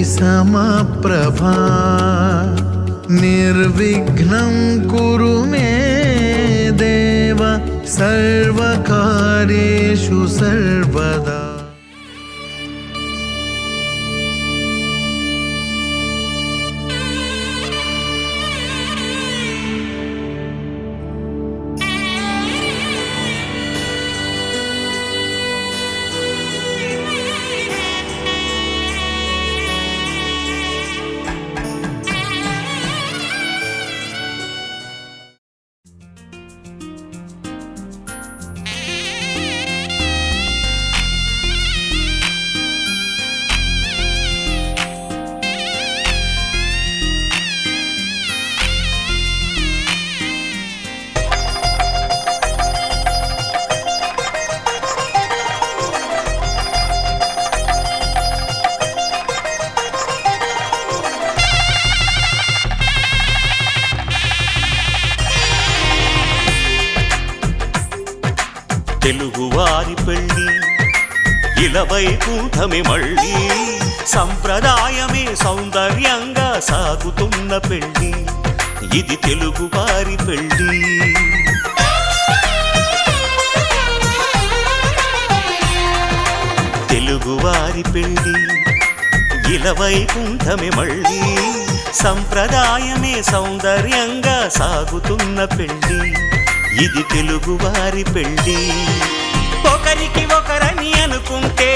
समप्रभा निर्विघ्नं कुरु मे देव सर्वकार्येषु सर्वदा। తెలుగువారి పెళ్ళి ఇలవైకుంఠమే మళ్ళీ సంప్రదాయమే సౌందర్యంగా సాగుతున్న పెళ్ళి ఇది తెలుగువారి పెళ్ళి. తెలుగువారి పెళ్ళి ఇలవైకుంఠమే మళ్ళీ సంప్రదాయమే సౌందర్యంగా సాగుతున్న పెళ్ళి ఇది తెలుగువారి పెళ్ళి. ఒకరికి ఒకరని అనుకుంటే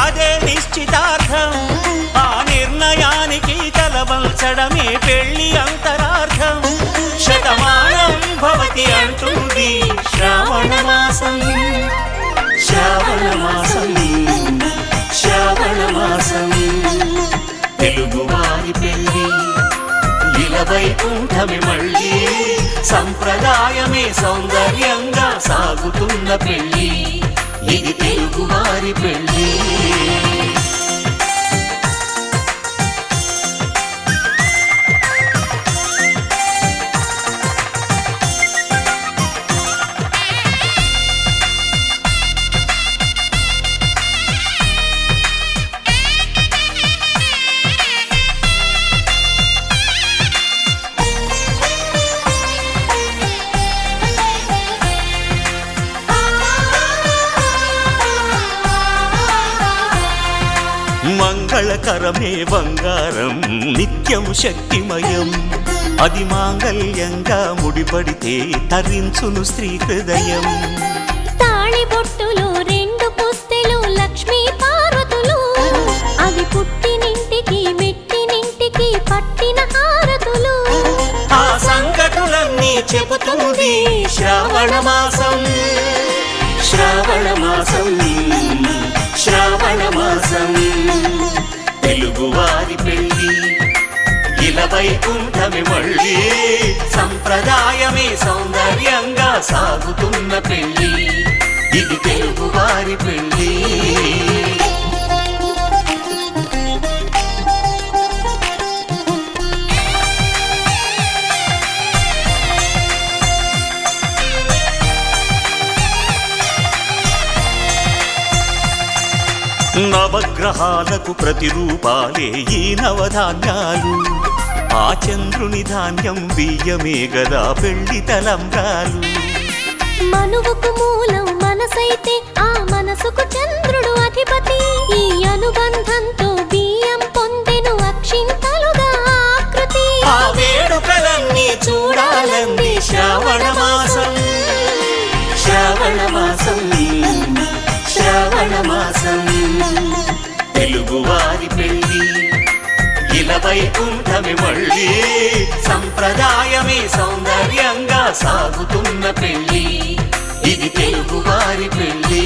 అదే నిశ్చితార్థం, ఆ నిర్ణయానికి తలవంచడమే పెళ్ళి అంతరార్థం. శతమానం భవతి అంటుంది శ్రావణ మాసం, శ్రావణ మాసం, శ్రావణ మాసం. తెలుగువారి పెళ్ళి ఇలవైకుంఠమే మళ్ళీ సంప్రదాయమే సౌందర్యంగా సాగుతున్న పెళ్ళి ఇది తెలుగువారి పెళ్ళి. మంగళకరమే బంగారం నిత్యం శక్తిమయం, అది మాంగళ్యంగా ముడిపడితే తరించును స్త్రీ హృదయం. తాళి బొట్టులు రెండు పుస్తెలు లక్ష్మీ పార్వతులు, అవి పుట్టినింటికి మెట్టినింటికి పట్టిన హారతులు. ఆ సంగతులన్నీ చెబుతుంది శ్రావణ మాసం, శ్రావణ మాసం, శ్రావణ మాసం. తెలుగువారి పెళ్ళి ఇలవైకుంఠమే మళ్ళీ సంప్రదాయమే సౌందర్యంగా సాగుతున్న పెళ్ళి ఇది తెలుగువారి పెళ్ళి. నవగ్రహాలకు ప్రతిరూపాలే ఈ నవధాన్యాలు, ఆ చంద్రుని ధాన్యం బియ్యమే గదా పెళ్లి తలంబ్రాలు. మనువుకు మూలం మనసైతే ఆ మనసుకు చంద్రుడు అధిపతి, ఈ అనుబంధంతో బియ్యం పొందెను అక్షింతలుగా ఆకృతి. ఆ వేడుకలన్నీ చూడాలంది శ్రావణ మాసం, శ్రావణ మాసం, శ్రావణ మాసం. తెలుగువారి పెళ్ళి ఇలవైకుంఠమే మళ్ళీ సంప్రదాయమే సౌందర్యంగా సాగుతున్న పెళ్ళి ఇది తెలుగువారి పెళ్ళి.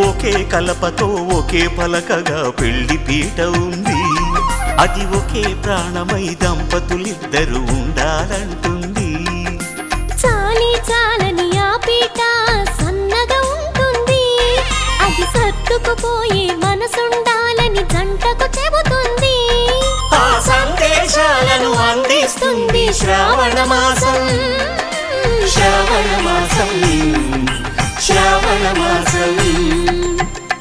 ఒకే కలపతో ఒకే పలకగా పెళ్లి పీట ఉంది, అది ఒకే ప్రాణమై దంపతులిద్దరూ ఉండాలంటుంది. చేసుకుపోయే మనసుండాలని జంటకు చెబుతుంది. ఆ సందేశాలను అందిస్తుంది శ్రావణ మాసం. శ్రావణ మాసం, శ్రావణ మాసం.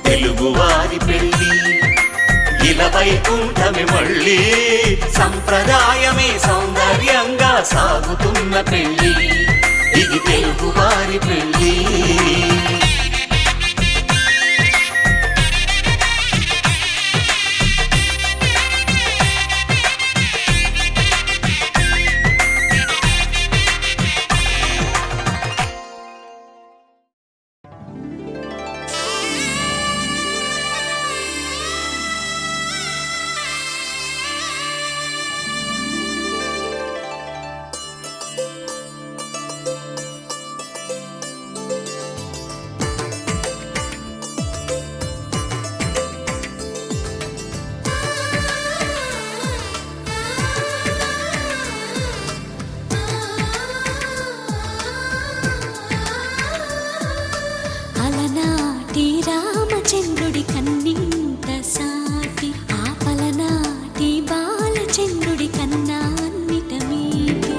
తెలుగువారి పెళ్ళి ఇలా వైకుంఠమే మళ్ళీ, సంప్రదాయమే సౌందర్యంగా సాగుతున్న పెళ్ళి, ఇది తెలుగువారి పెళ్ళి. అలనాటి రామచంద్రుడి కన్నింత సాటి, ఆపలనాటి బాలచంద్రుడి కన్నా అన్నిట మీటి.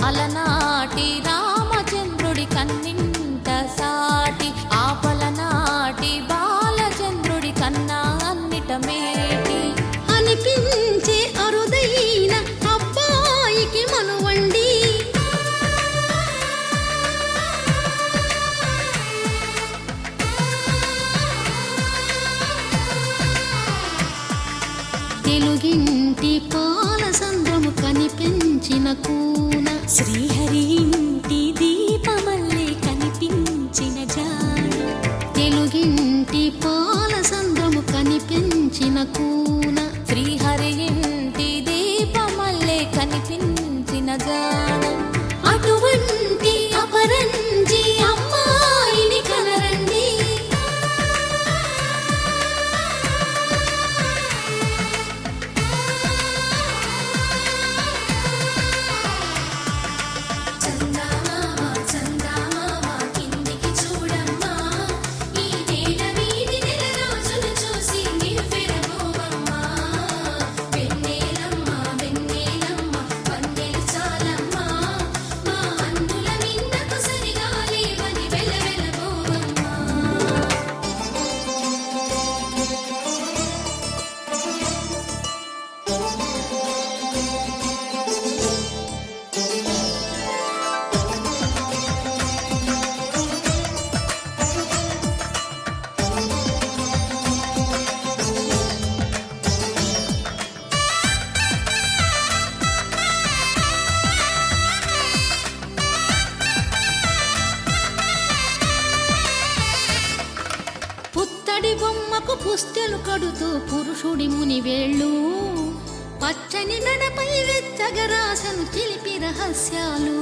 అలనాటి రామచంద్రుడి కన్నింత సాటి, ఆపలనాటి బాలచంద్రుడి కన్నా అన్నిట మేటి. అనిపించే అరుదైన అబ్బాయికి మనువండి, తెలుగింటి పాల సంద్రము కనిపించిన కూన, శ్రీహరి ఇంటి దీపమల్లే కనిపించిన జాడ. తెలుగింటి పాల సంద్రము కనిపించిన కూన, శ్రీహరి ఇంటి దీపమల్లే కనిపించిన జాడ. అటువంటి అపరంజి అమ్మాయిని కనరండి. పుత్తడి బొమ్మకు పుస్తెలు కడుతూ పురుషుడి ముని వేళ్ళు, పచ్చని నడపై వెచ్చగరాసను చిలిపి రహస్యాలు.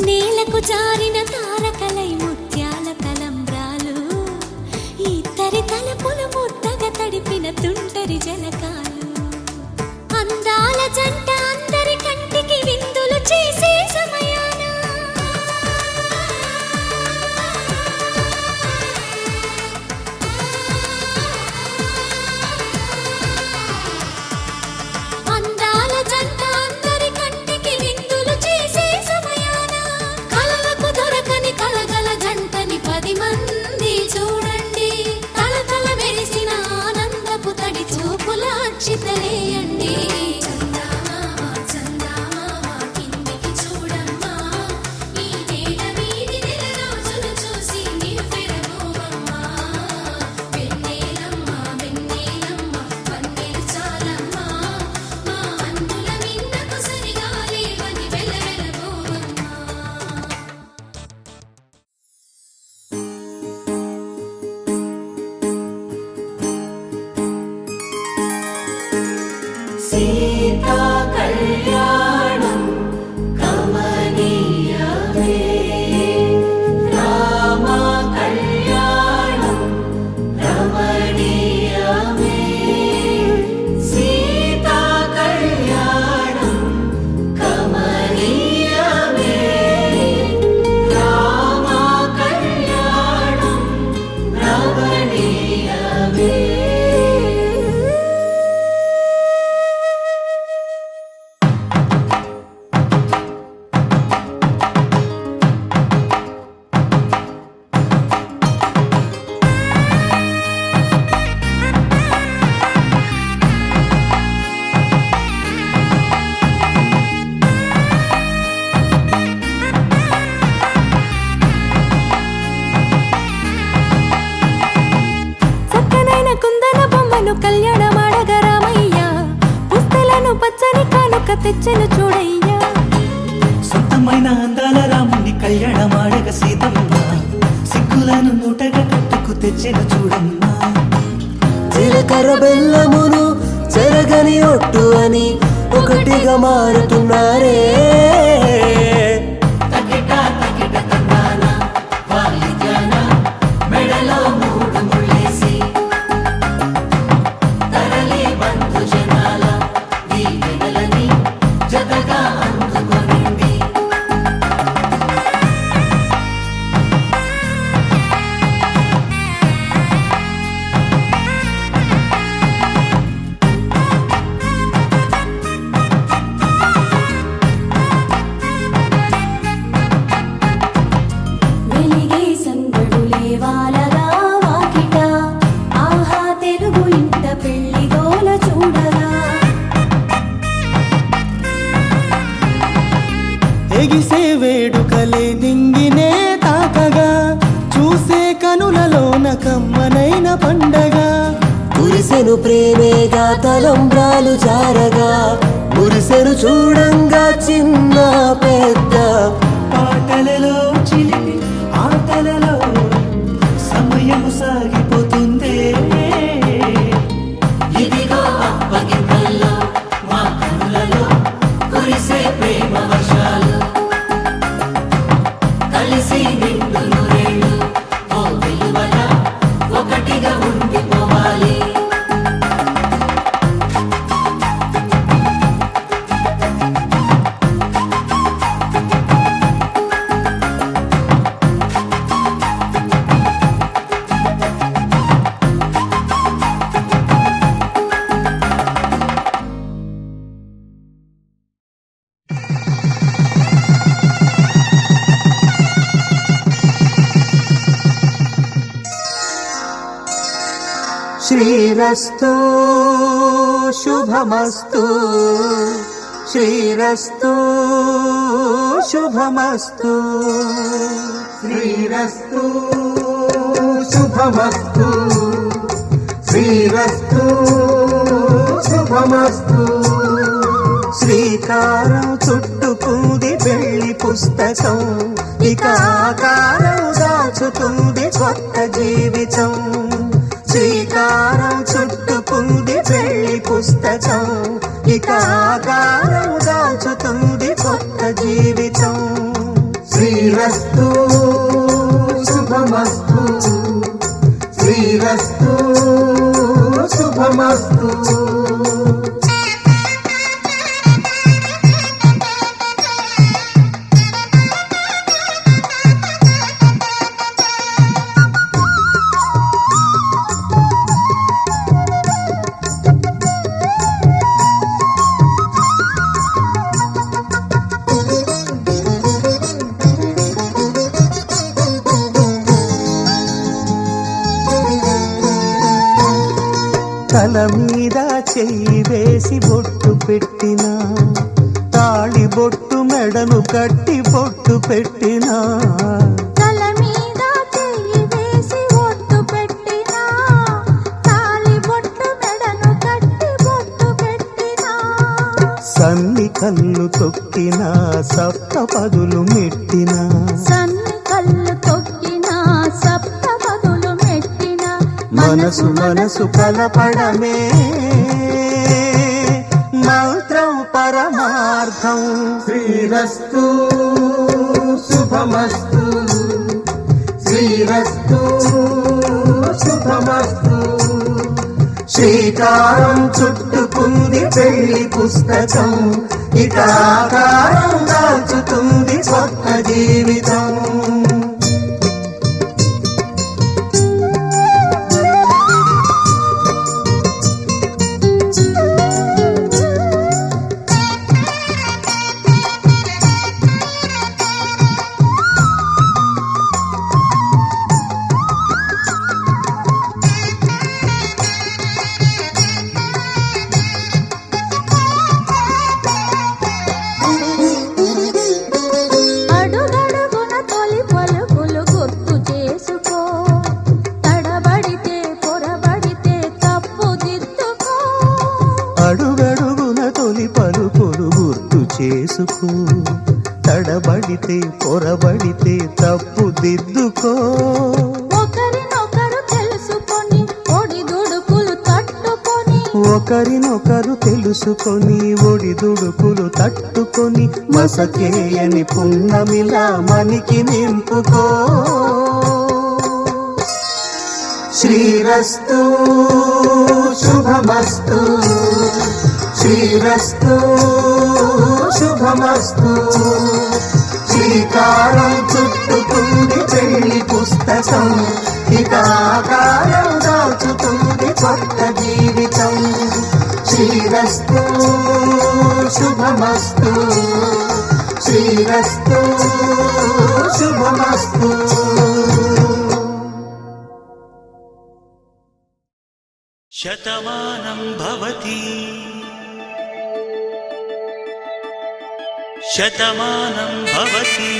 నేలకు జారిన తారకలై ముత్యాల తలంబ్రాలు, ఇద్దరి తలపులు ముద్దగా తడిపిన తుంటరి జలకాలు. అందాల జంట అందరి కంటికి విందులు చేసే సమయాన, అందాల జంట అందరి కంటికి విందులు చేసే సమయాన, కలలకు దొరకని కలగల జంటని 10 మంది చూడండి. తలతల మెరిసిన ఆనందపు తడి చూపుల అక్షితలేయండి. సీతా కళ్యాణం కమనీయమే, రామ కళ్యాణం రమణీయమే. సీతా కళ్యాణం కమనీయమే, రామ కళ్యాణం రమణీయమే. పచ్చని కానుక తెచ్చెను చూడయ్యా. సొంతమైన అందాల రాముని కళ్యాణమాడగ సీతమ్మ సిగ్గులను మూటగా కట్టుకు తెచ్చెను చూడమ్మా. జీలకర్ర బెల్లమును చెరగని ఒట్టు అని ఒకటిగా మారుతున్నారే. వెలిగే సందడులే వాలగా వాకిట, ఆహా తెలుగు ఇంట పెళ్లి గోల చూడగా. ఎగిసే వేడుకలే నింగినే తాకగా చూసే కనులలోన కమ్మనైన పండగ. కురిసెను ప్రేమేగా తలంబ్రాలు జారగా మురిసెను చూడంగా చిన్న పెద్ద. పాటలలో చిలిపి ఆటలలో సమయము సాగిపోతుందే. ఇదిగో అప్పగింతల్లో మా కనులలో కురిసే ప్రేమ వర్షాలు. కలిసి నిండు నూరేళ్ళు ఓ వెలువల ఒకటిగా ఉండిపోవాలి. శ్రీరస్తు శుభమస్తు శ్రీరస్తు శుభమస్తు శ్రీరస్తు శుభమస్తు శ్రీరస్తు శుభమస్తు. శ్రీకారం చుట్టుకుంది పెళ్లి పుస్తకం, ఇక ఆకారం దాచుతుంది కొత్త జీవితం. శ్రీకారం చుట్టుకుంది పెళ్లి పుస్తకం, ఇక ఆకారం దాచుతుంది కొత్త జీవితం. శ్రీరస్తు శుభమస్తు శ్రీరస్తు శుభమస్తు. తల మీద చెయ్యి వేసి బొట్టు పెట్టినా, తాళి బొట్టు మెడను కట్టి బొట్టు పెట్టినా. తల మీద చెయ్యి వేసి ఒట్టు పెట్టినా, తాళి బొట్టు మెడను కట్టి బొట్టు పెట్టినా. సన్ని కళ్ళు తొక్కినా సప్త పదులు మెట్టినా. సన్ని కళ్ళు తొక్కినా సప్త పదులు మెట్టినా. మనసు మనసు కలపడమే మంత్రం పరమార్థం. శ్రీరస్తు శుభమస్తు శ్రీరస్తు శుభమస్తు. శ్రీకారం చుట్టుకుంది పెళ్లి పుస్తకం, ఇక ఆకారం దాచుతుంది కొత్త జీవితం. చేసుకో, తడబడితే పొరబడితే తప్పు దిద్దుకో. ఒకరినొకరు తెలుసుకొని ఒడిదుడుకులు తట్టుకొని, ఒకరినొకరు తెలుసుకొని ఒడిదుడుకులు తట్టుకొని, మసకేయని పున్నమిలా మనికి నింపుకో. శ్రీరస్తు శుభమస్తు, శ్రీరస్తు శుభమస్తు. శ్రీకారం చుట్టుకుంది పెళ్లి పుస్తకం, ఇక ఆకారం దాచుతుంది కొత్త జీవితం. శ్రీరస్తు శుభమస్తు, శ్రీరస్తు శుభమస్తు. శతమానం భవతి శతమానం భవతి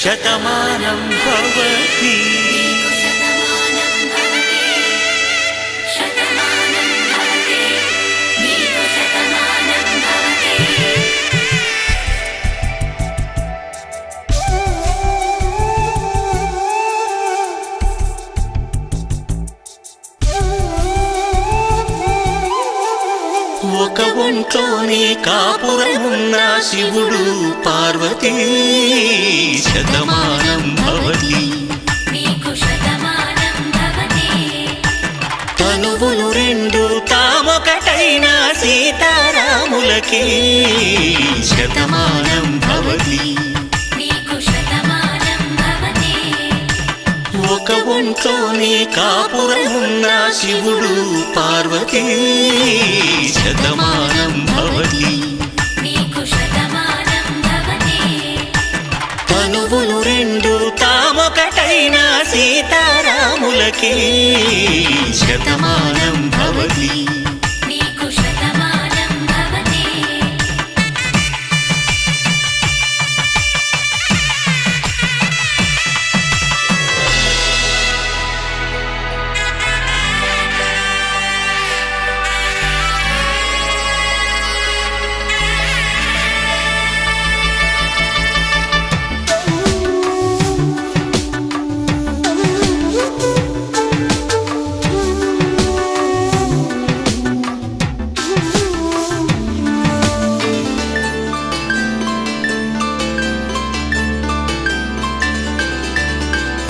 శతమానం భవతి. శతమానం భవతి శతమానం భవతి నీకు శతమానం భవతి. ఒక ఒంట్లోనే కాపురమున్న శివుడు పార్వతీ శతమానం భవతి నీకు శతమానం భవతి. తనువులు రెండు తామొకటైన సీతారాములకి శతమానం భవతి. నీకు శతమానం భవతి. ఒక ఒంట్లోనే కాపురమున్న శివుడు పార్వతీ శతమానం భవతి. నీకు శతమానం భవతి. తనువులు రెండు తామొకటైన సీతారాములకి శతమానం భవతి. నీకు శతమానం భవతి.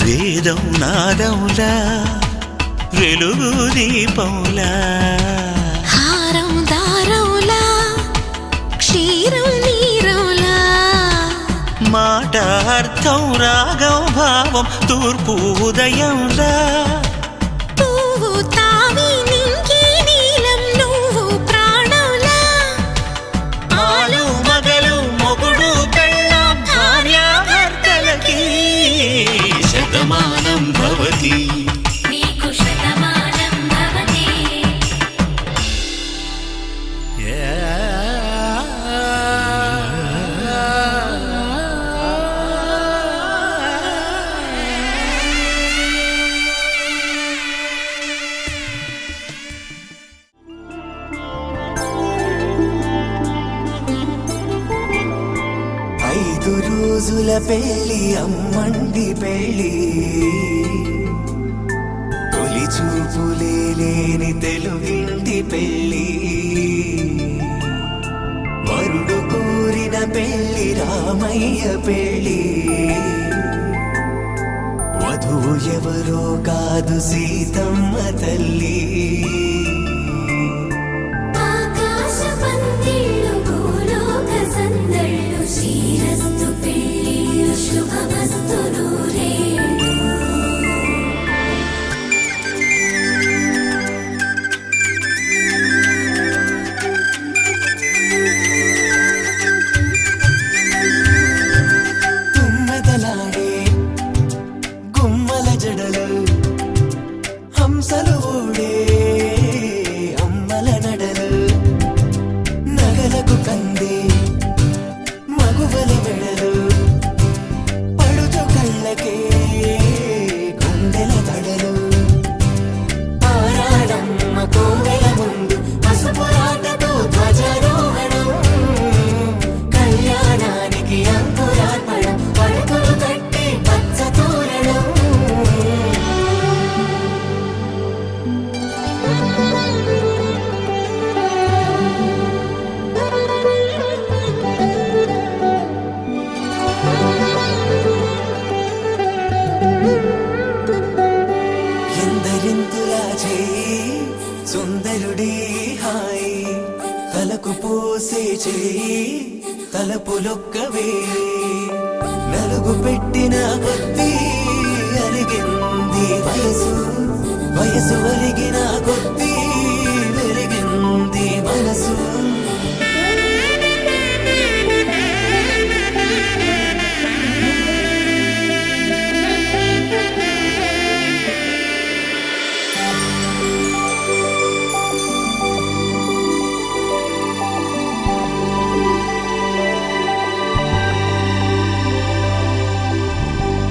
వేదం నాదంలా వెలుగు దీపంలా, హారం దారంలా క్షీరం నీరంలా, మాట అర్థం రాగం భావం తూర్పు ఉదయంలా, పువ్వు తావి నింగి నీలం నువ్వు ప్రాణంలా, ఆలు మగలు మొగుడు పెళ్ళాం భార్యాభర్తలకి శతమానం భవతి. నీకు శతమానం భవతి. ఐదు రోజుల పెళ్లి అమ్మండి పెళ్లి, తొలి చూపులే లేని తెలుగింటి పెళ్లి, వరుడు కోరిన పెళ్లి రామయ్య పెళ్లి, వధువు ఎవరో కాదు సీతమ్మ తల్లి. ఆకాశ పందిళ్ళు భూలోక సందళ్ళు శ్రీరస్తు పెళ్ళిళ్ళు శుభమస్తు నూరేళ్ళు. తుమ్మెదలాడే గుమ్మల జడలు హంసలు ఊడే అమ్మల నడలు, నగలకు కందే మగువల వెడలు, పడుచు చేయి సుందరుడి హాయి తలకు పోసే చేయి తలపులొక్కవే నలుగు పెట్టిన కొద్దీ అలిగింది వయసు వయసు అలిగిన కొద్దీ వెలిగింది మనసు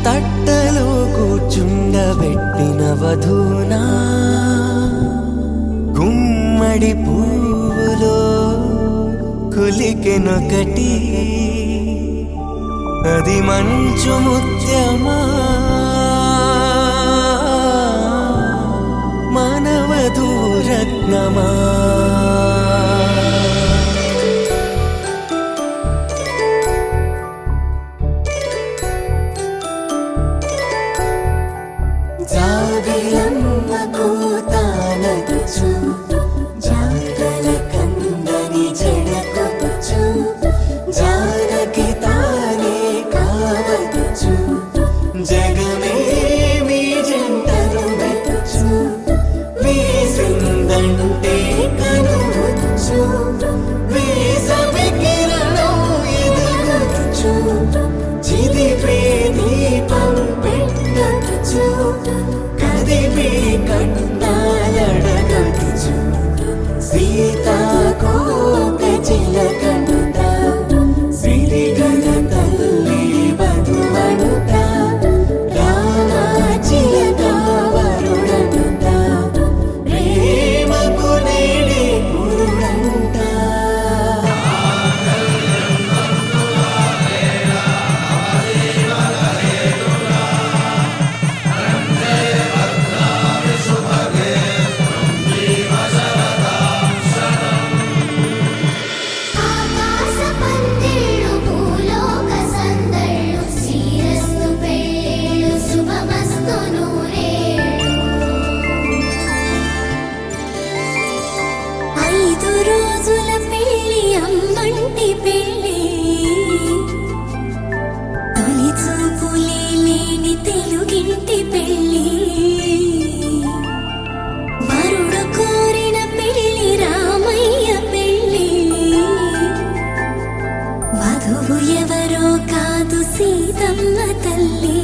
తట్టలో కూర్చుండబెట్టిన వధూనా గుమ్మడి పువ్వులో కులికెనొకటి అది మంచు ముత్యమా మానవధూరత్నమా జాబిలమ్మ కూతానదుచు జాడల కందని జడకొచ్చు జానకి తానే కావదుచు జగమే మీ జంటను వెతుచు వీసిందంటే కనువచ్చు వీసవి కిరణం ఎదుగుచు చిదిపే దీపం పెట్టచ్చు కదిపే కన్నాలడగచ్చు సీతాకోక చిలకనుత సిరిగల తల్లి వధువనుత రామ చిలక వరుడనుత ప్రేమకు నేడే పురుడంట ఆకాశ పందిళ్ళు భూలోక సందళ్ళు శ్రీరస్తు పెళ్ళిళ్ళు శుభమస్తు నూరేళ్ళు 5 రోజుల పెళ్ళి అమ్మంటి పెళ్ళి తొలి చూపులే లేని తెలుగింటి పెళ్ళి వరుడు కోరిన పెళ్ళి రామయ్య పెళ్ళి వధువు ఎవరో కాదు సీతమ్మ తల్లి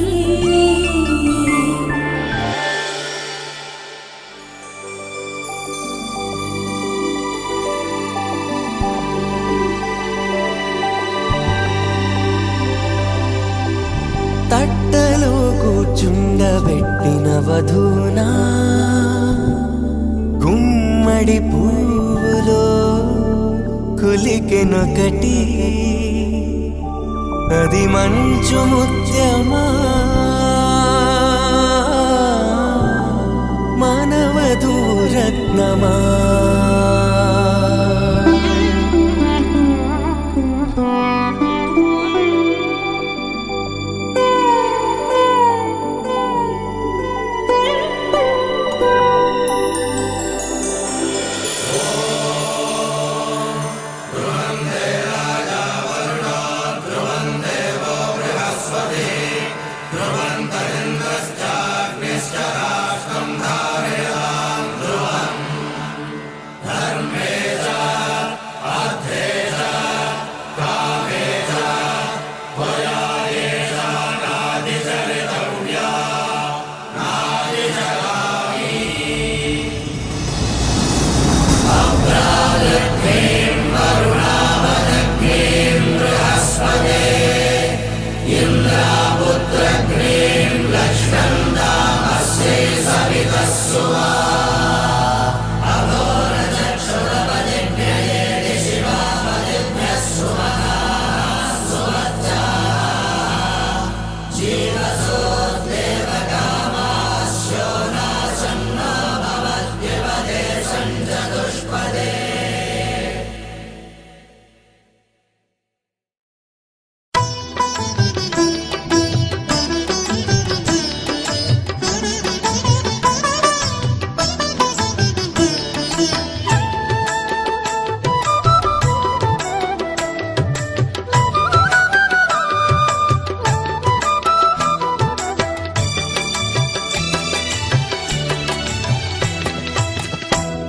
తట్టలో కూర్చుండబెట్టిన వధూనా గుమ్మడి పువ్వులో కులికెనొకటి అది మంచు ముత్యమా మానవధూరత్నమా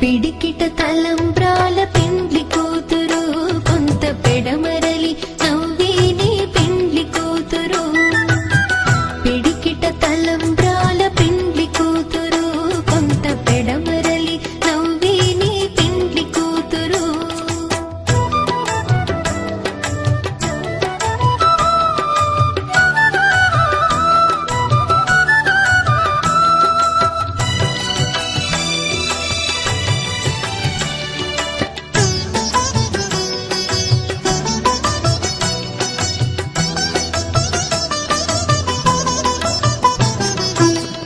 పిడికిట తలంబ్రాల పెండ్లి కూతురు కొంత పెడమరలి నవ్వేని పెండ్లి కూతురు పిడికిట తలంబ్రాల పెండ్లి కూతురు కొంత పెడమరలి నవ్వేని పెండ్లి కూతురు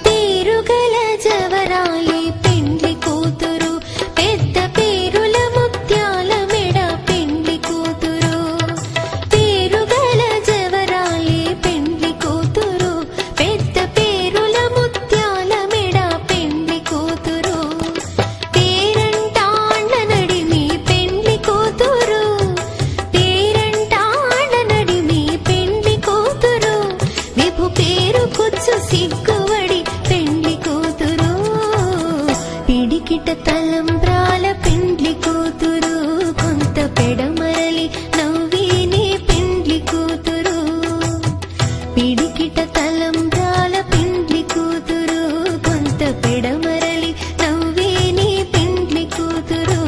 పేరుగల జవరాలి పెండ్లి కూతురు పెద్ద పేరుల ముత్యాల మెడ పెండ్లి కూతురు పేరుగల జవరాలి పెండ్లి కూతురు పెద్ద పేరుల ముత్యాల మెడ పెండ్లి కూతురు పేరంటాండ నడిమి పెండ్లి కూతురు పేరంటాండ నడిమి పెండ్లి కూతురు విభు పేరు కుచ్చు సిగ్గువడి పెండ్లి కూతురు పిడికిట తలంబ్రాల పెండ్లి కూతురు కొంత పెడమరలి నవ్వేని పెండ్లి కూతురు పిడికిట తలంబ్రాల పెండ్లి కూతురు కొంత పెడమరలి నవ్వేని పెండ్లి కూతురు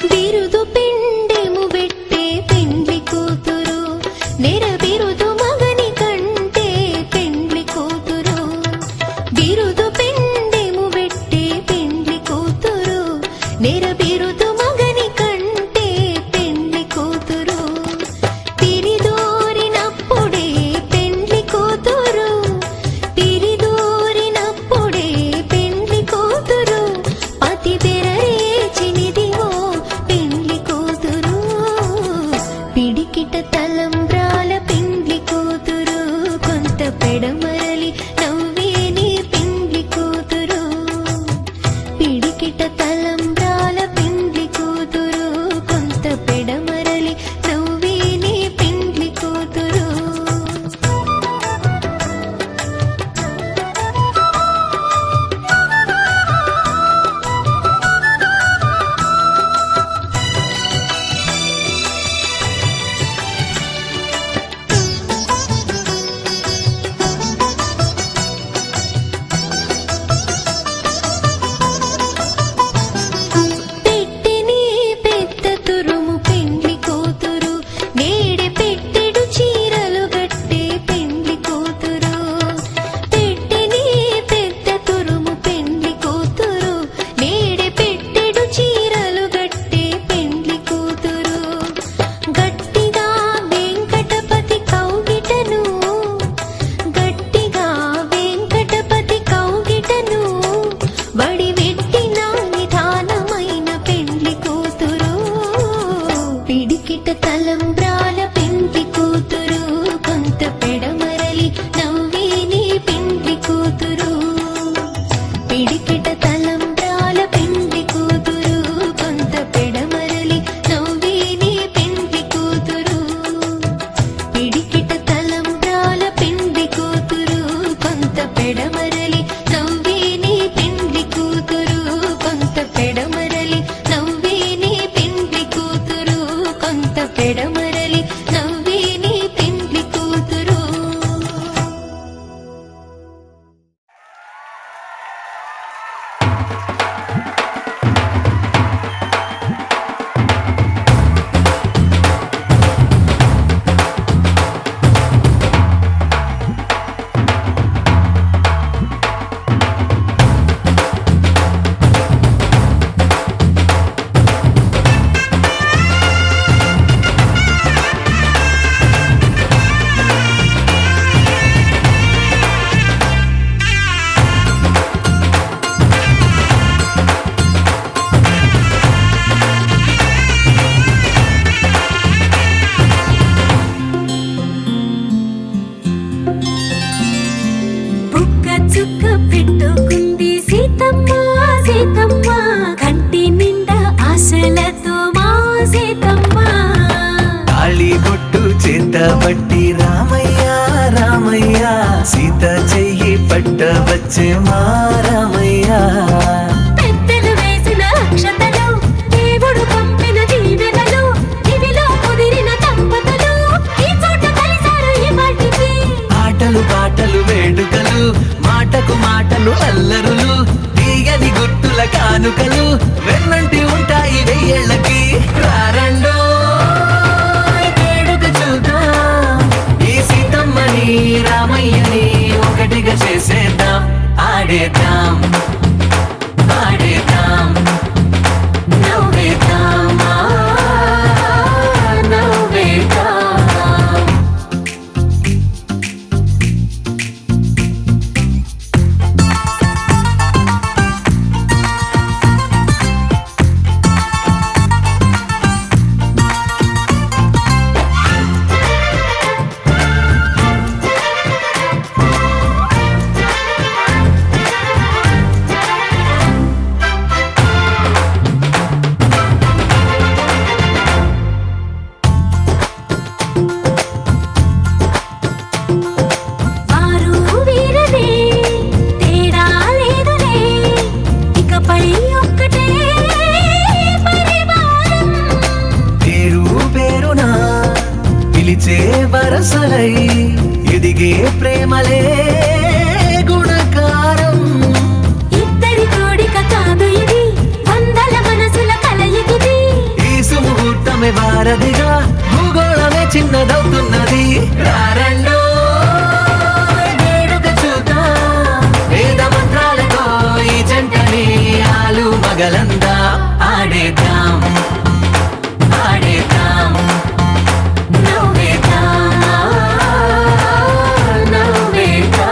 బిరుదు పిండెము పెట్టే పెండ్లి కూతురు నెర బిరుదు మగని కంటే పెండ్లి కూతురు బిరుదు పిండెము పెట్టే పెండ్లి కూతురు నెర బిరుదు మగని కంటే పెండ్లి కూతురు తిరిదోరినప్పుడే పెండ్లి కూతురు తిరిదోరినప్పుడే పెండ్లి కూతురు పతి తెరరేచినిదివో పెండ్లి కూతురు పిడికిట తలంబ్రాల పెండ్లి కూతురు కొంత పెడమరలి నవ్వేని పెండ్లి కూతురు పిడికిట తలంబ్రాల పెండ్లి కూతురు కొంత పెడమరలి నవ్వేని పెండ్లి కూతురు పట్టబట్టి రామయ్య రామయ్య సీత చెయ్యి పట్టవచ్చే మా రామయ్య పెద్దలు వేసిన అక్షతలు దేవుడు పంపిన దీవెనలు ఇవిలో కుదిరిన దంపతులు ఈ చోట కలిసారు ఈ వాటికి ఆటలు పాటలు వేడుకలు మాటకు మాటలు అల్లరులు తీయని గుట్టుల కానుకలు వెన్నంటి ఉంటాయి వెయ్యేళ్ళకి రారండో వేడుక చూద్దాం ఈ సీతమ్మని రామయ్యని ఒకటిగా చేసేద్దాం ఆడేద్దాం ఆడేద్దాం నవ్వేద్దాం నవ్వేద్దాం వారు వీరనే తేడా లేదులే ఇకపై ఒక్కటే పరివారం పేరు పేరునా పిలిచే వరసలై ఎదిగే ప్రేమలే గుణకారం ఇద్దరి కోడిక కాదు ఇది వందల మనసుల కలయికిది ఈ సుముహూర్తమే వారధిగా భూగోళమే చిన్నదవుతున్నది రారండో వేడుక చూద్దాం వేద మంత్రాలతో ఈ జంటని ఆలు మగలందా ఆడేద్దాం ఆడేద్దాం నవ్వేద్దాం నవ్వేద్దాం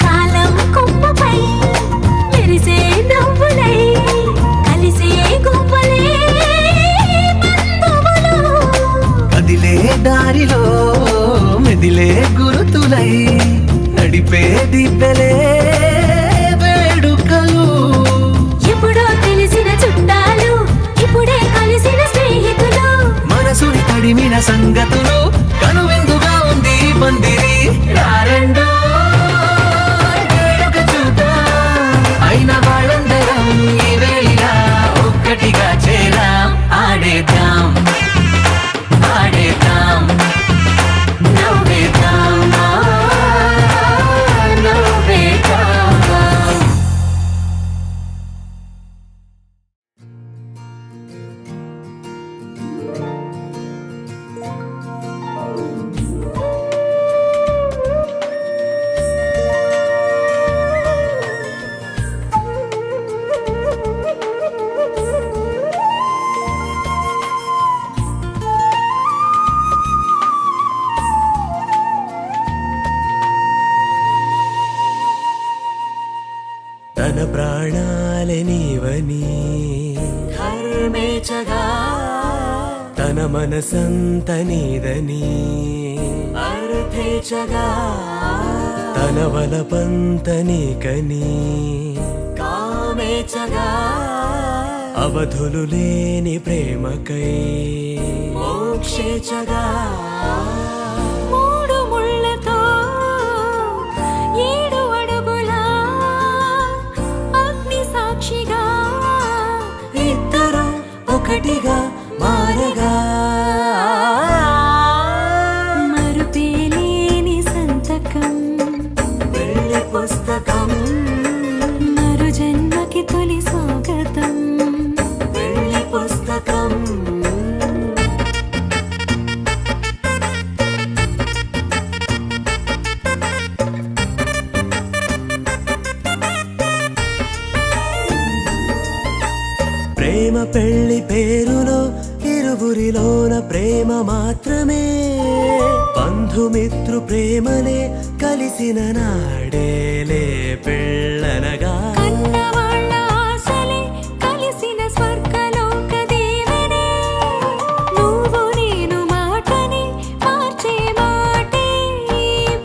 కాలం కొమ్మపై మెరిసే నవ్వులై కలిసే గువ్వలే బంధువులు కదిలే దారిలో మెదిలే గురుతులై నడిపే దివ్వెలే వేడుకలు ఎప్పుడో తెలిసిన చుట్టాలు ఇప్పుడే కలిసిన స్నేహితులు మనసుని తడిమిన సంగతులు కనువిందుగా ఉంది ఈ పందిరి రారండో వేడుక చూద్దాం అయిన వాళ్ళందరం ఈ వేళ ఒక్కటిగా చేరాం ఆడేద్దాం ఆడేద్దాం నవ్వేద్దాం నవ్వేద్దాం తన ప్రాణాలే నీవని కర్మేచగా తన మనసంత నీదని అర్థేచగా తన వలపంత నీకని కామేచగా అవధులు లేని ప్రేమకై మోక్షేచగా మూడు ముళ్ళతో 7 అడుగుల అగ్ని సాక్షిగా ఇద్దరు ఒకటిగా మారగా మరుపేలేని సంతకం వెళ్ళి పుస్తకం మరు జన్మకి తొలి స్వాగతం వెళ్ళి పుస్తకం ప్రేమ పెళ్లి పేరులో ఇరువురిలోన ప్రేమ మాత్రమే బంధుమిత్రు ప్రేమలే కలిసిన నాడేలే పెళ్ళనగా కన్నవాళ్ళ ఆశలే కలిసిన స్వర్గలోక దీవెనే నువ్వు నేను మాటని మార్చే మాటే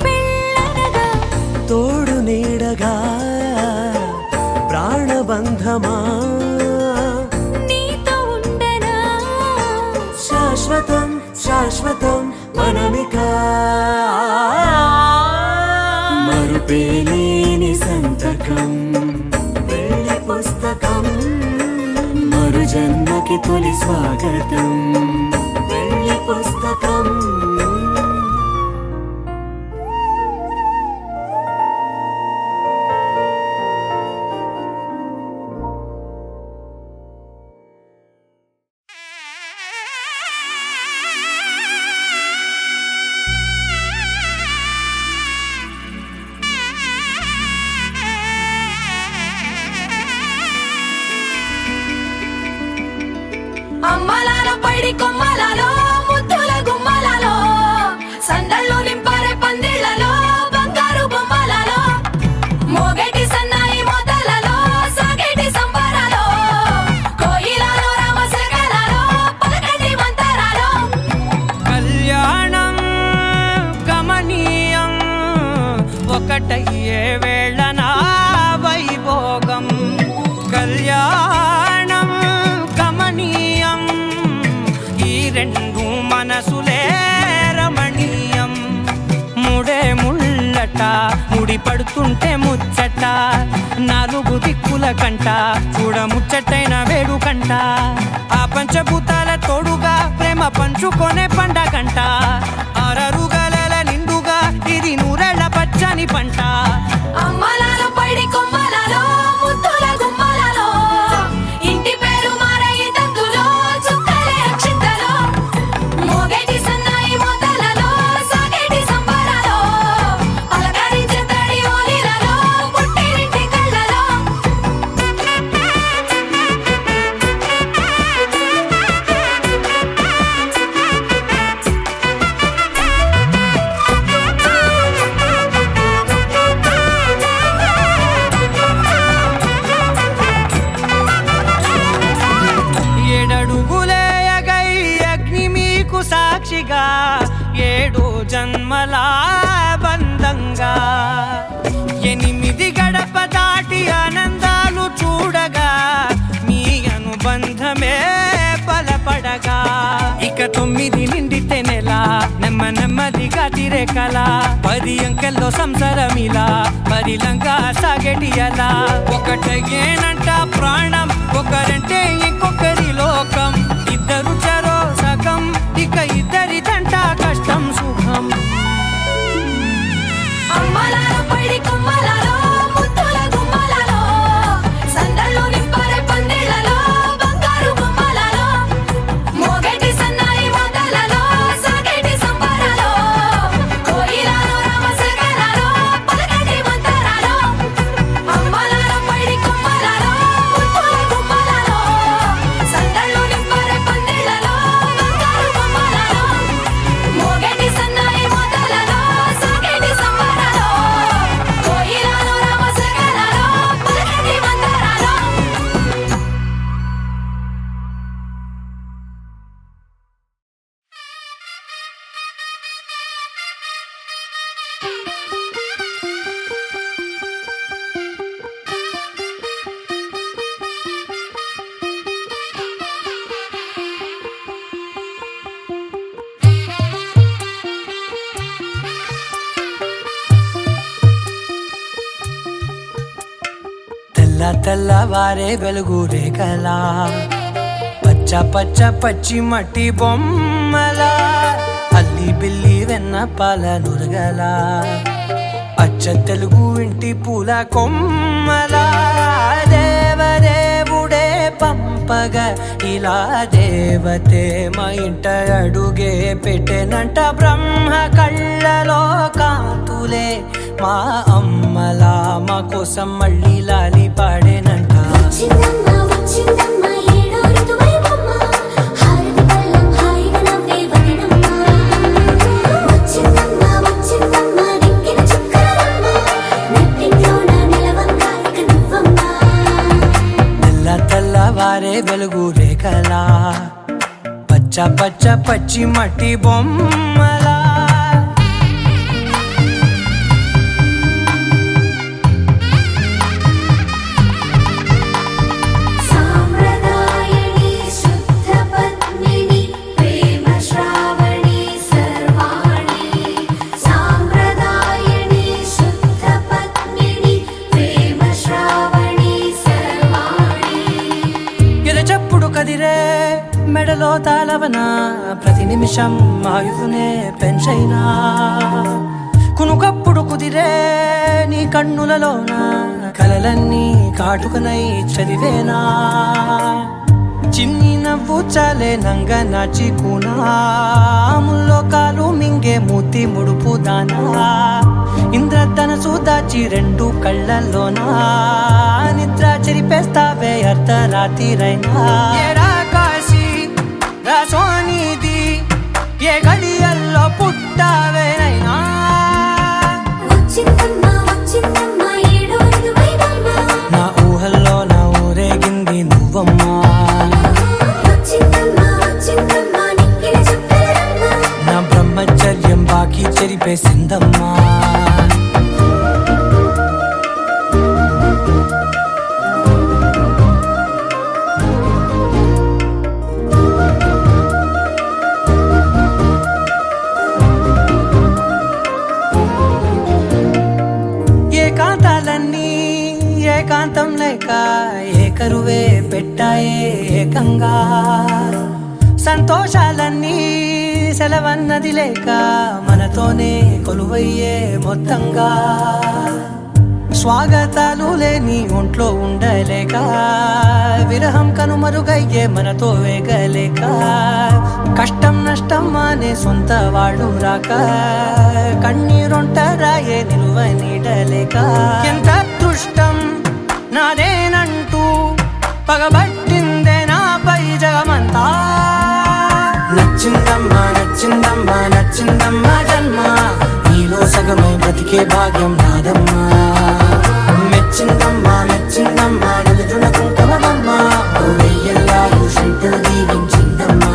పెళ్ళనగా తోడు నీడగా ప్రాణబంధమా నీతో ఉండనా శాశ్వతం శాశ్వతం మనమిక మరుపేలేని సంతకం పెళ్లి పుస్తకం మరు జన్మకి తొలి స్వాగతం పెళ్లి పుస్తకం అమ్మలాల పైడి కొమ్మలలో ముద్దుల గుమ్మలలో సందళ్ళు నింపరే పందిళ్లలో బంగారు బొమ్మలలో మోగేటి సన్నాయి మోతలలో సాగేటి సంబరాలో కోయిలలో రామశకలలో పలకటి మంతరాలో కళ్యాణం గమనీయం ఒకటయ్యే వేళన వైభోగం కళ్యాణం గమనీయం ఈ రెండు మనసులే రమణీయం ముడే ముళ్ళట ముడి పడుతుంటే ముచ్చట నాలుగు దిక్కుల కంట చూడ ముచ్చటైన వేడుకంట ఆ పంచభూతాల తోడుగా ప్రేమ పంచుకొనే పండగంట అరరుగలల నిండుగా ఇది నూరెళ్ళ పచ్చని పంట అమ్మలాల పైడి కొమ్మలలో ముద్దుల గుమ్మలలో ఇంటి పేరు మారయి తందులో చుక్కలే అక్షింతలో మోగేటి సన్నాయి మోతలలో సాగేటి సంబరాలో పలకరించే తడి ఓలిలలో పుట్టినింటి కళ్ళలో ఏడడుగులేయగై అగ్ని మీకు సాక్షిగా ఏడు జన్మల బంధంగా 8 గడప దాటి ఆనందాలు చూడగా మీ అనుబంధమే బలపడగా ఇక 9 నిండితే నెల నెమ్మదిగా తిరే కల 10 అంకెల్లో సంసారమిలా పరిలంగా సాగేటి అలా ఒకటేనంట ప్రాణం ఒకరంటే ఇంకొకరి లోకం ఇద్దరు చరో సగం ఇక ఇద్దరిదంట కష్టం సుఖం అమ్మలాల పైడి కొమ్మలలో ముద్దుల గుమ్మలలో సందళ్ళు నింపరే పందిళ్లలో బంగారు బొమ్మలలో మోగేటి సన్నాయి మోతలలో సాగేటి సంబరాలో కోయిలలో రామశకలలో పలకటి మంతరాలో అమ్మలాల పైడి కొమ్మలలో ముద్దుల గుమ్మలలో సందళ్ళు నింపరే పందిళ్లలో బంగారు బొమ్మలలో మోగేటి సన్నాయి మోతలలో సాగేటి సంబరాలో కోయిలలో రామశకలలో పలకటి మంతరాలో తెల్లవారే వెలుగు రేఖలా పచ్చ పచ్చ పచ్చి మట్టి బొమ్మలా అల్లి బిల్లి వెన్న పాల నురగలా అచ్చ తెలుగు ఇంటి పూల కొమ్మలా దేవదేవుడే పంపగా ఇలా దేవతే మా ఇంట అడుగే పెట్టెనంట బ్రహ్మ కళ్ళలో కాంతులే మా అమ్మలా మా కోసం మళ్ళీ లాలి పాడేనంట వచ్చిందమ్మా వచ్చిందమ్మా ఏడో ఋతువైవమ్మ హారతి పళ్ళం హాయిగా నవ్వే వదినమ్మ వచ్చిందమ్మా వచ్చిందమ్మా దిక్కిన చుక్క వెలుగు రేఖలా పచ్చ పచ్చ పచ్చి మట్టి బొమ్మలా సాంప్రదాయని శుద్ధ పద్మిని ప్రేమ శ్రావణి సర్వాణి సాంప్రదాయని శుద్ధ పద్మిని ప్రేమ శ్రావణి సర్వాణి ఎరచప్పుడు కదిరే మెడలో తాళవన ప్రతి నిమిషం ఆయుధునే పెంచైనా కునుకప్పుడు కుదిరే నీ కన్నులలోన కలలన్నీ కాటుకనై చదివేనా చిన్ని నవ్వు చాలే నంగ నాచి కూనాముల్లో కాలు మింగే మూతి ముడుపు దానా ఇంద్రధనసు దాచి రెండు కళ్ళల్లోనా నిద్ర చెరిపేస్తావే అర్ధరాత్రిరైనా ఏరా కాశీ రా సోనిది ఏ గడియల్లో పుట్టావేనైనా వచ్చిందమ్మా వచ్చిందమ్మా ఏడో ఋతువైవమ్మా నా ఊహల్లో నా ఊరేగింది నువ్వమ్మా వచ్చిందమ్మా వచ్చిందమ్మా నిక్కిన చుక్కలమ్మా నా బ్రహ్మచర్యం బాకీ చెరిపేసిందమ్మా ఏకాంతాలన్నీ ఏకాంతం లేక ఏకరువే పెట్టాయే ఏకంగా సంతోషాలన్నీ సెలవన్నది లేక మనతోనే కొలువయ్యే మొత్తంగా స్వాగతాలు లేని ఒంట్లో ఉండలేక విరహం కనుమరుగయ్యే మనతో వేగలేక కష్టం నష్టం అనే సొంత వాళ్ళు రాక కన్నీరొంటరాయే నిలువ నీడలేక ఎంత అదృష్టం నాదేనంటూ పగబట్టిందే నాపై జగమంతా నచ్చిందమ్మా నచ్చిందమ్మా నచ్చిందమ్మా జన్మ నీలో సగమై బ్రతికే భాగ్యం నాదమ్మా మెచ్చిందమ్మా మెచ్చిందమ్మా నిలుచున కుంకుమమ్మా వెయ్యల్లాలు శంకులు దీవించిందమ్మా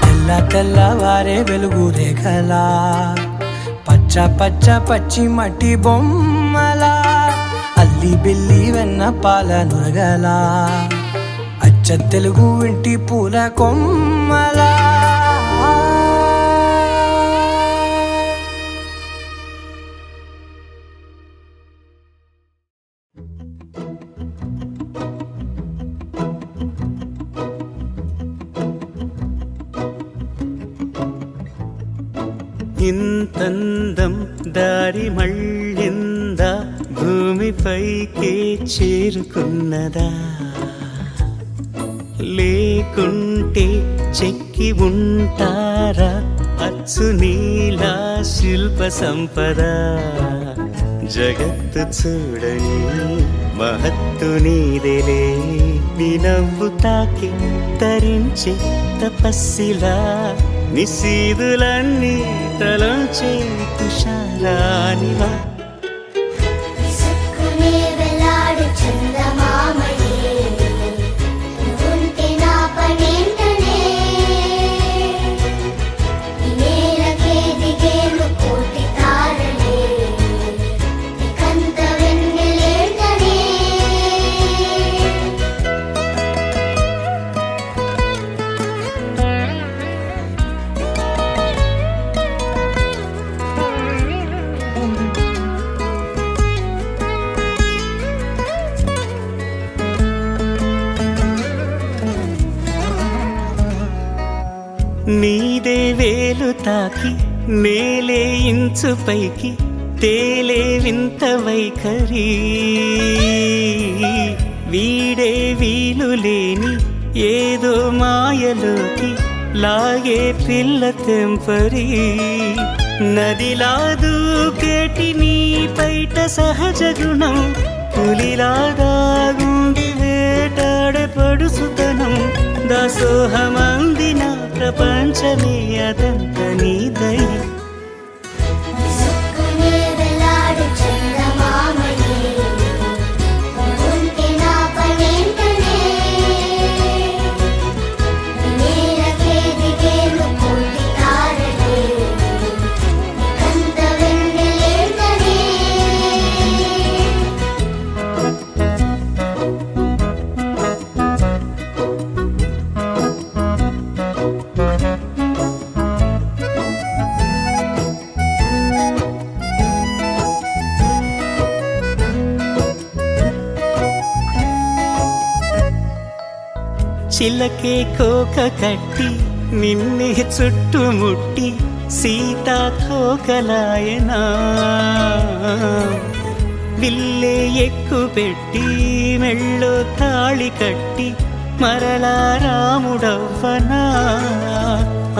తెల్ల తెల్లవారే వెలుగు రేఖలా పచ్చ పచ్చ పచ్చి మట్టి బొమ్మలా అల్లి బిల్లి వెన్న పాల నురగలా అచ్చ తెలుగు ఇంటి పూల కొమ్మలా ఇంతందం దారి మళ్ళిందా భూమిపైకే చేరుకున్నదా లేకుంటే చెక్కి ఉంటారా అచ్చు నీలా శిల్ప సంపద జగత్తు చూడని మహత్తు నీదేలే నీ నవ్వు తాకి తరించే తపస్సిలా నిశీదులన్నీ తలంచే తుషారానివా విసుక్కునే వెలాడు చందమామయే నువ్వుంటే నా పనేంటనే ఈ నేలకే దిగేను కోటి తారలే నీకంత వెన్నెలేంటనే నీదే వేలు తాకి నేలే ఇంచు పైకి తేలే వింత వైఖరి వీడే వీలు లేని ఏదో మాయలోకి లాగే పిల్ల తెంపరి నదిలా దూకేటి నీ పైట సహజ గుణం పులిలాగా గుండి వేటాడే పడుసుతనం దాసోహమందిన ప్రపంచమే అదంత నీ దయ విసుక్కునే వెలాడు చందమామయే నువ్వుంటే నా పనేంటనే చిలకే కోక కట్టి నిన్నే చుట్టుముట్టి సీతాకోకలాయనా విల్లే ఎక్కు పెట్టి మెళ్ళో తాళి కట్టి మరలా రాముడవ్వనా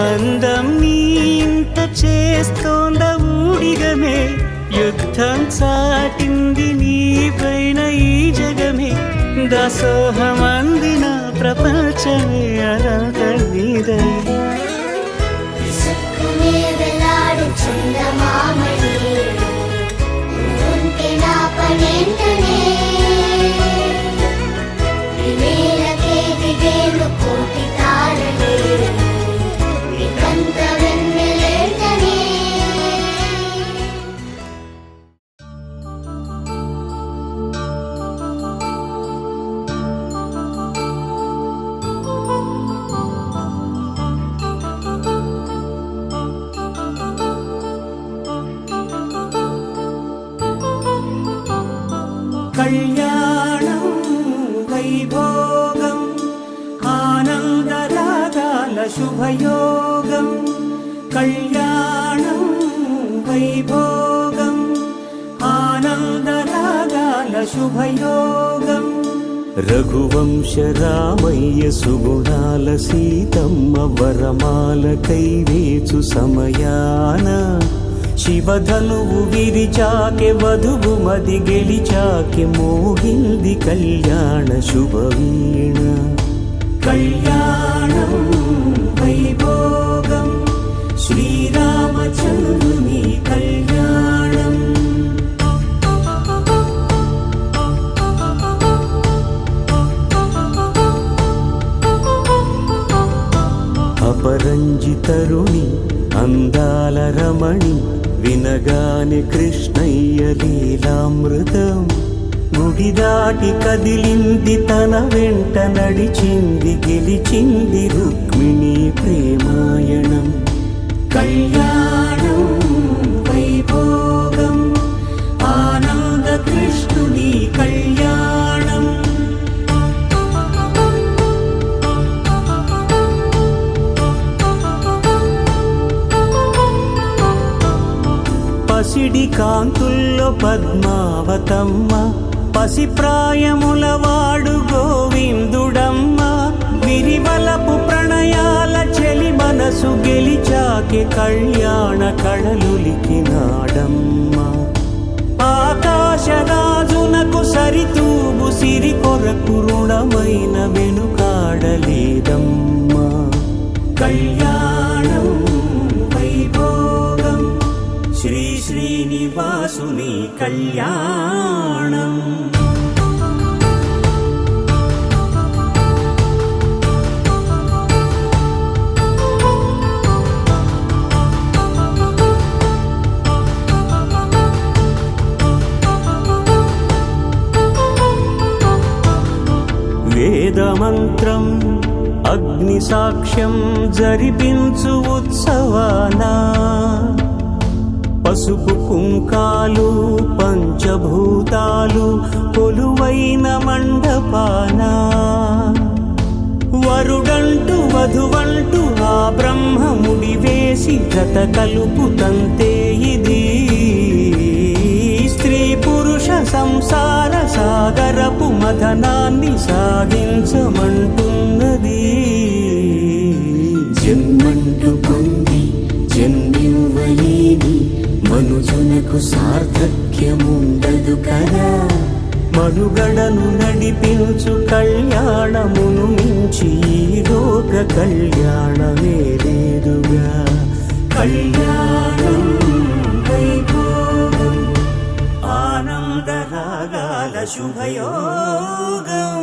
అందం నీ ఇంత చేస్తోంద ఊడిగమే యుద్ధం చాటింది నీ పైన ఈ జగమే దాసోహమందిన ప్రపంచమే అనంత నీదై విసుక్కునే వెలాడు చందమామని ఉంటే నా పనేంటనే నేలకే దిగేను కోటి తారలే నీకంత వెన్నెలేంటనే కళ్యాణం వైభోగం ఆనందరాగాల శుభయోగం కళ్యాణం వైభోగం ఆనందరాగాల శుభయోగం రఘువంశ రామయ్య సుగుణాల సీతమ్మ వరమాల కైవేచు సమయాన శివధనువు విరిచాకె వధువు మది గెలిచాకె మోగింది కళ్యాణ శుభవీణ కళ్యాణం వైభోగం శ్రీరామచంద్రుని కళ్యాణం అపరంజి తరుణి అందాల రమణి వినగానే కృష్ణయ్య లీలామృతం గుడి దాటి కదిలింది తన వెంట నడిచింది గెలిచింది రుక్మిణి ప్రేమాయణం కళ్యాణం వైభోగం ఆనంద కృష్ణుని కళ్యాణం పసిడి కాంతుల్లో పద్మావతమ్మ పసిప్రాయముల వాడు గోవిందుడమ్మ విరివలపు ప్రణయాల చెలి మనసు గెలిచాకె కళ్యాణ కళలులికినాడమ్మ ఆకాశరాజునకు సరితూబు సిరి కొరకు రుణమైన వెనుకాడలేదమ్మా కళ్యాణం వైభోగం శ్రీ శ్రీనివాసుని కళ్యాణం వేదమంత్రం అగ్ని సాక్ష్యం జరిపించు ఉత్సవానా పసుపు కుంకాలు పంచభూతాలు కొలువైన మండపానా వరుడంటూ వధువంటూ ఆ బ్రహ్మముడి వేసి జత కలుపుతంతే ఇది స్త్రీ పురుష సంసార సాగరపు మథనాన్ని సాగించమంటున్నది జన్మంటూ పొంది జన్మివ్వలేని మనుజునకు సార్థక్యముండదు కదా మనుగడను నడిపించు కళ్యాణమును మించి ఈ లోక కళ్యాణమే లేదుగా కళ్యాణం వైభోగం ఆనందరాగాల శుభయోగం